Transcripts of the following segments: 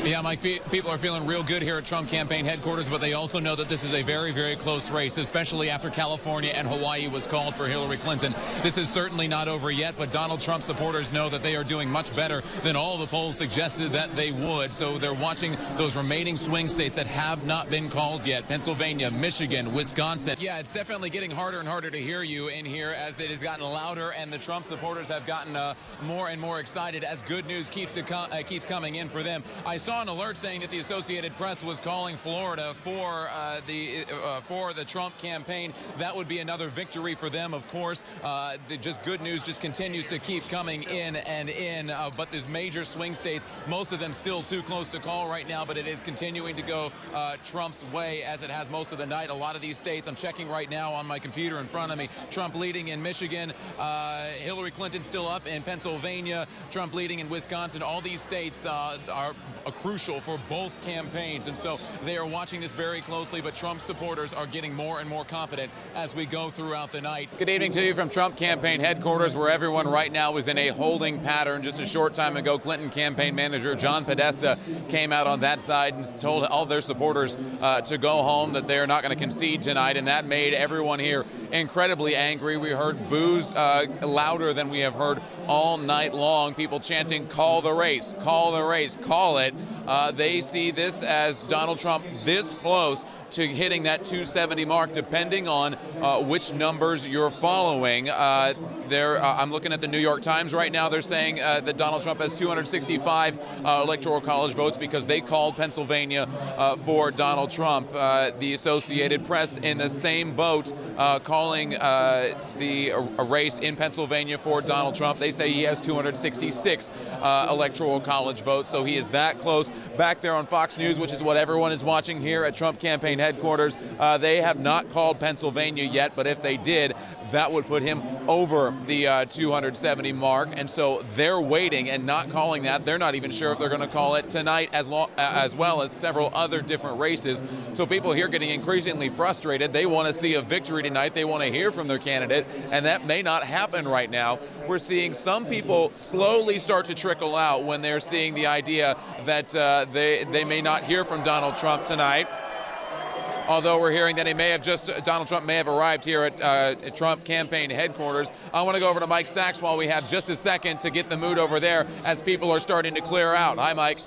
Yeah, Mike, people are feeling real good here at Trump campaign headquarters, but they also know that this is a very, very close race, especially after California and Hawaii was called for Hillary Clinton. This is certainly not over yet, but Donald Trump supporters know that they are doing much better than all the polls suggested that they would. So they're watching those remaining swing states that have not been called yet. Pennsylvania, Michigan, Wisconsin. Yeah, it's definitely getting harder and harder to hear you in here as it has gotten louder, and the Trump supporters have gotten more and more excited as good news keeps coming in for them. I saw an alert saying that the Associated Press was calling Florida for the Trump campaign. That would be another victory for them, of course. Just good news just continues to keep coming in and in. But there's major swing states, most of them still too close to call right now, but it is continuing to go Trump's way as it has most of the night. A lot of these states, I'm checking right now on my computer in front of me, Trump leading in Michigan, Hillary Clinton still up in Pennsylvania, Trump leading in Wisconsin. All these states are crucial for both campaigns, and so they are watching this very closely, but Trump supporters are getting more and more confident as we go throughout the night. Good evening to you from Trump campaign headquarters, where everyone right now is in a holding pattern. Just a short time ago, Clinton campaign manager John Podesta came out on that side and told all their supporters to go home, that they're not going to concede tonight, and that made everyone here incredibly angry. We heard boos louder than we have heard all night long, people chanting, "Call the race, call the race, call it." They see this as Donald Trump this close to hitting that 270 mark, depending on which numbers you're following. I'm looking at the New York Times right now. They're saying that Donald Trump has 265 Electoral College votes because they called Pennsylvania for Donald Trump. The Associated Press in the same boat, calling a race in Pennsylvania for Donald Trump. They say he has 266 Electoral College votes, so he is that close. Back there on Fox News, which is what everyone is watching here at Trump campaign headquarters, they have not called Pennsylvania yet, but if they did, that would put him over the 270 mark, and so they're waiting and not calling that. They're not even sure if they're going to call it tonight, as well as several other different races. So people here getting increasingly frustrated. They want to see a victory tonight. They want to hear from their candidate, and that may not happen right now. We're seeing some people slowly start to trickle out when they're seeing the idea that they may not hear from Donald Trump tonight. Although we're hearing that Donald Trump may have arrived here at Trump campaign headquarters. I want to go over to Mike Sachs while we have just a second to get the mood over there as people are starting to clear out. Hi, Mike.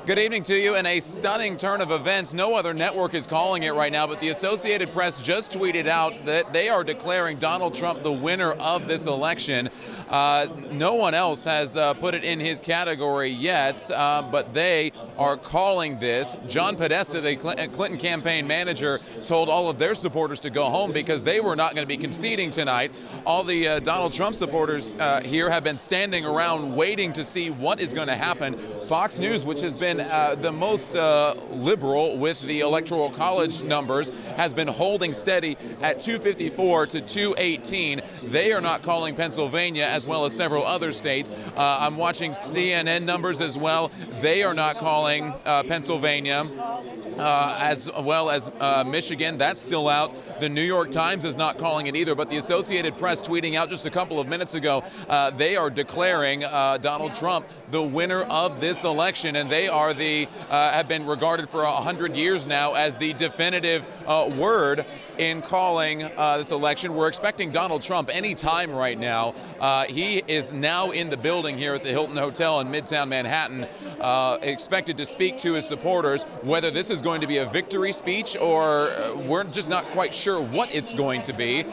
Good evening to you. In a stunning turn of events, no other network is calling it right now, but the Associated Press just tweeted out that they are declaring Donald Trump the winner of this election. No one else has put it in his category yet, but they are calling this. John Podesta, the Clinton campaign manager, told all of their supporters to go home because they were not going to be conceding tonight. All the Donald Trump supporters here have been standing around waiting to see what is going to happen. Fox News, which has been the most liberal with the Electoral College numbers, has been holding steady at 254 to 218. They are not calling Pennsylvania, as well as several other states. I'm watching CNN numbers as well. They are not calling Pennsylvania, as well as Michigan. That's still out. The New York Times is not calling it either, but the Associated Press tweeting out just a couple of minutes ago, they are declaring Donald Trump the winner of this election, and they are have been regarded for 100 years now as the definitive word in calling this election. We're expecting Donald Trump any time right now. He is now in the building here at the Hilton Hotel in Midtown Manhattan, expected to speak to his supporters. Whether this is going to be a victory speech or we're just not quite sure what it's going to be,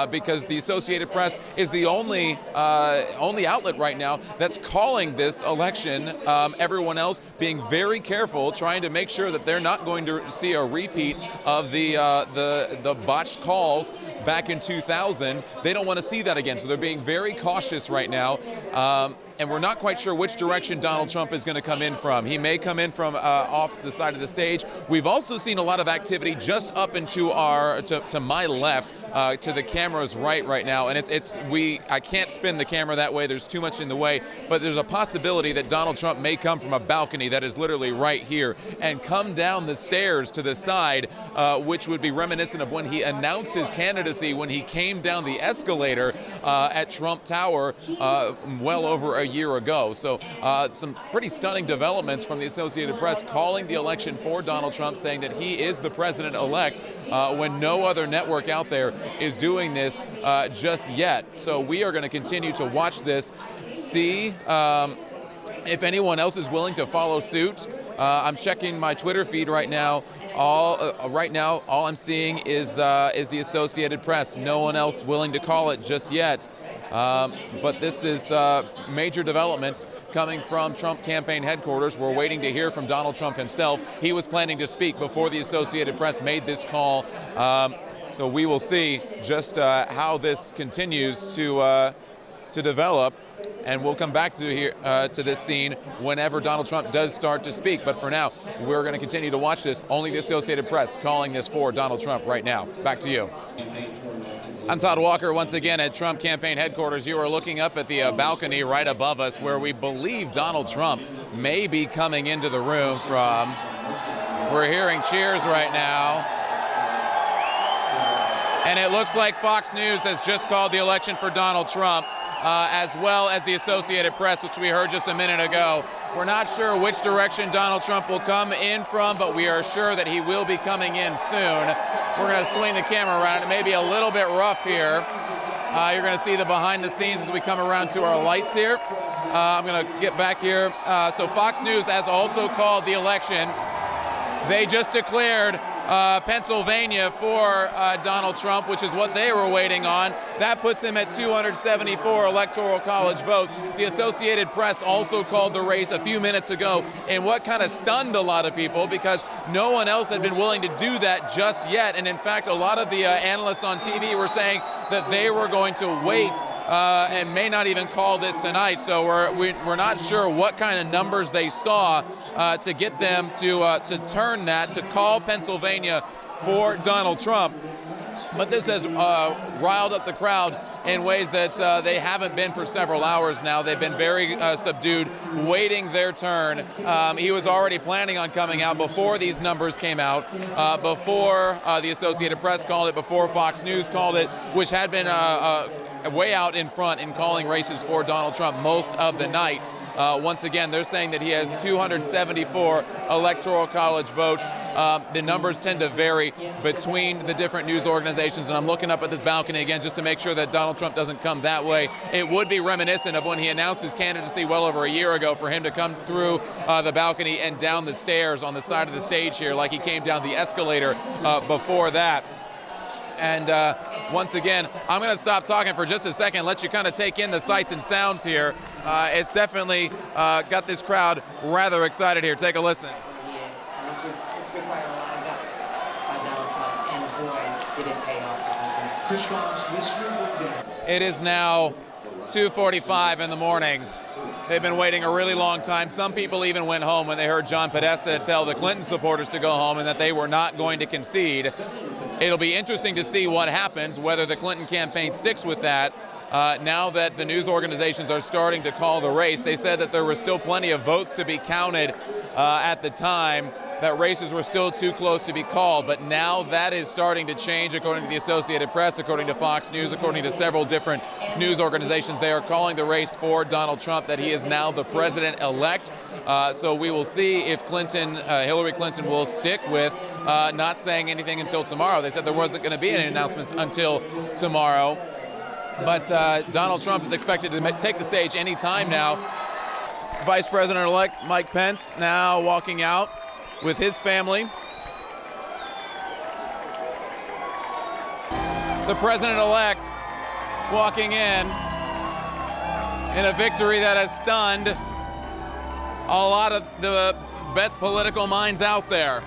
because the Associated Press is the only outlet right now that's calling this election. Everyone else being very careful, trying to make sure that they're not going to see a repeat of the botched calls back in 2000. They don't want to see that again, so they're being very cautious right now. And we're not quite sure which direction Donald Trump is going to come in from. He may come in from off the side of the stage. We've also seen a lot of activity just up into to my left, to the camera's right now, and I can't spin the camera that way. There's too much in the way, but there's a possibility that Donald Trump may come from a balcony that is literally right here and come down the stairs to the side, which would be reminiscent of when he announced his candidacy, when he came down the escalator at Trump Tower well over a year ago. So some pretty stunning developments from the Associated Press calling the election for Donald Trump, saying that he is the president-elect when no other network out there is doing this just yet. So we are going to continue to watch this, see if anyone else is willing to follow suit. I'm checking my Twitter feed right now. All I'm seeing is the Associated Press. No one else willing to call it just yet. But this is major developments coming from Trump campaign headquarters. We're waiting to hear from Donald Trump himself. He was planning to speak before the Associated Press made this call. So we will see just how this continues to develop. And we'll come back to this scene whenever Donald Trump does start to speak. But for now, we're going to continue to watch this. Only the Associated Press calling this for Donald Trump right now. Back to you. I'm Todd Walker once again at Trump campaign headquarters. You are looking up at the balcony right above us where we believe Donald Trump may be coming into the room from. We're hearing cheers right now. And it looks like Fox News has just called the election for Donald Trump. As well as the Associated Press, which we heard just a minute ago. We're not sure which direction Donald Trump will come in from, but we are sure that he will be coming in soon. We're going to swing the camera around. It may be a little bit rough here. You're going to see the behind the scenes as we come around to our lights here. I'm going to get back here. So Fox News has also called the election. They just declared Pennsylvania for Donald Trump, which is what they were waiting on. That puts him at 274 Electoral College votes. The Associated Press also called the race a few minutes ago, and what kind of stunned a lot of people because no one else had been willing to do that just yet. And in fact, a lot of the analysts on TV were saying that they were going to wait and may not even call this tonight. So we're not sure what kind of numbers they saw to get them to turn that, to call Pennsylvania for Donald Trump. But this has riled up the crowd in ways that they haven't been for several hours now. They've been very subdued, waiting their turn. He was already planning on coming out before these numbers came out, before the Associated Press called it, before Fox News called it, which had been way out in front in calling races for Donald Trump most of the night. Once again, they're saying that he has 274 Electoral College votes. The numbers tend to vary between the different news organizations, and I'm looking up at this balcony again just to make sure that Donald Trump doesn't come that way. It would be reminiscent of when he announced his candidacy well over a year ago for him to come through the balcony and down the stairs on the side of the stage here like he came down the escalator before that. And once again, I'm going to stop talking for just a second, let you kind of take in the sights and sounds here. It's definitely got this crowd rather excited here. Take a listen. Yeah, this required a lot of guts by Donald Trump, and boy, did it pay off. It is now 2:45 in the morning. They've been waiting a really long time. Some people even went home when they heard John Podesta tell the Clinton supporters to go home and that they were not going to concede. It'll be interesting to see what happens, whether the Clinton campaign sticks with that. Now that the news organizations are starting to call the race, they said that there were still plenty of votes to be counted at the time, that races were still too close to be called. But now that is starting to change, according to the Associated Press, according to Fox News, according to several different news organizations. They are calling the race for Donald Trump, that he is now the president-elect. So we will see if Hillary Clinton will stick with not saying anything until tomorrow. They said there wasn't going to be any announcements until tomorrow. But Donald Trump is expected to take the stage any time now. Vice President-elect Mike Pence now walking out with his family. The president-elect walking in a victory that has stunned a lot of the best political minds out there.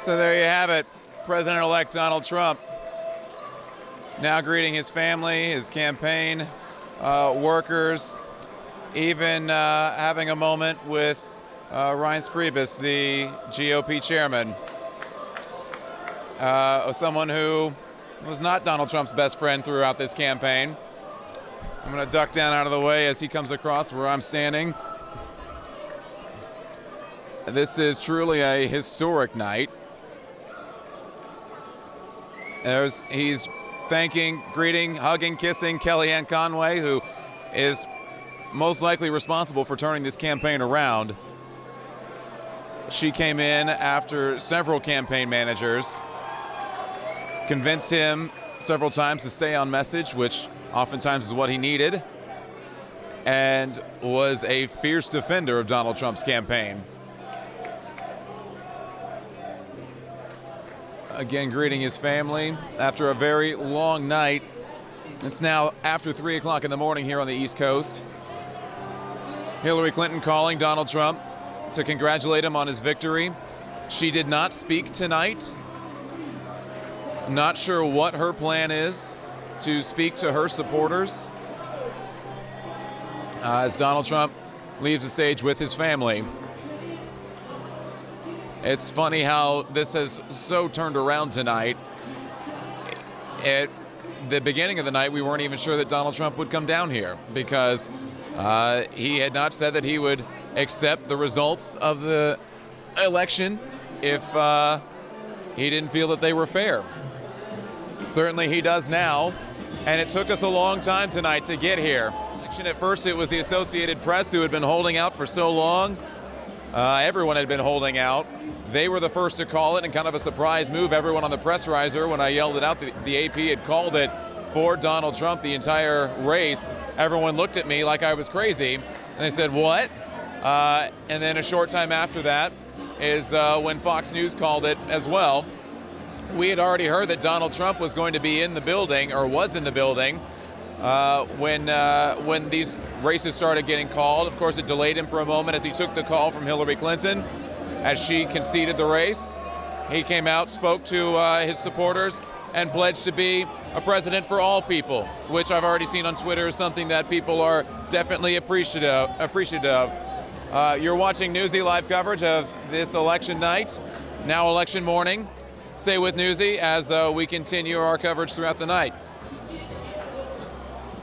So there you have it. President-elect Donald Trump now greeting his family, his campaign workers, even having a moment with Reince Priebus, the GOP chairman, someone who was not Donald Trump's best friend throughout this campaign. I'm going to duck down out of the way as he comes across where I'm standing. This is truly a historic night. He's greeting, hugging, kissing Kellyanne Conway, who is most likely responsible for turning this campaign around. She came in after several campaign managers convinced him several times to stay on message, which oftentimes is what he needed, and was a fierce defender of Donald Trump's campaign. Again, greeting his family after a very long night. It's now after 3 o'clock in the morning here on the East Coast. Hillary Clinton calling Donald Trump to congratulate him on his victory. She did not speak tonight. Not sure what her plan is to speak to her supporters as Donald Trump leaves the stage with his family. It's funny how this has so turned around tonight. At the beginning of the night, we weren't even sure that Donald Trump would come down here because he had not said that he would accept the results of the election if he didn't feel that they were fair. Certainly he does now, and it took us a long time tonight to get here. At first it was the Associated Press who had been holding out for so long. Everyone had been holding out. They were the first to call it, and kind of a surprise move. Everyone on the press riser, when I yelled it out, the AP had called it for Donald Trump the entire race. Everyone looked at me like I was crazy, and they said, what? And then a short time after that is when Fox News called it as well. We had already heard that Donald Trump was going to be in the building, or was in the building, when these races started getting called. Of course, it delayed him for a moment as he took the call from Hillary Clinton as she conceded the race. He came out, spoke to his supporters, and pledged to be a president for all people, which I've already seen on Twitter is something that people are definitely appreciative of. You're watching Newsy live coverage of this election night, now election morning. Stay with Newsy as we continue our coverage throughout the night.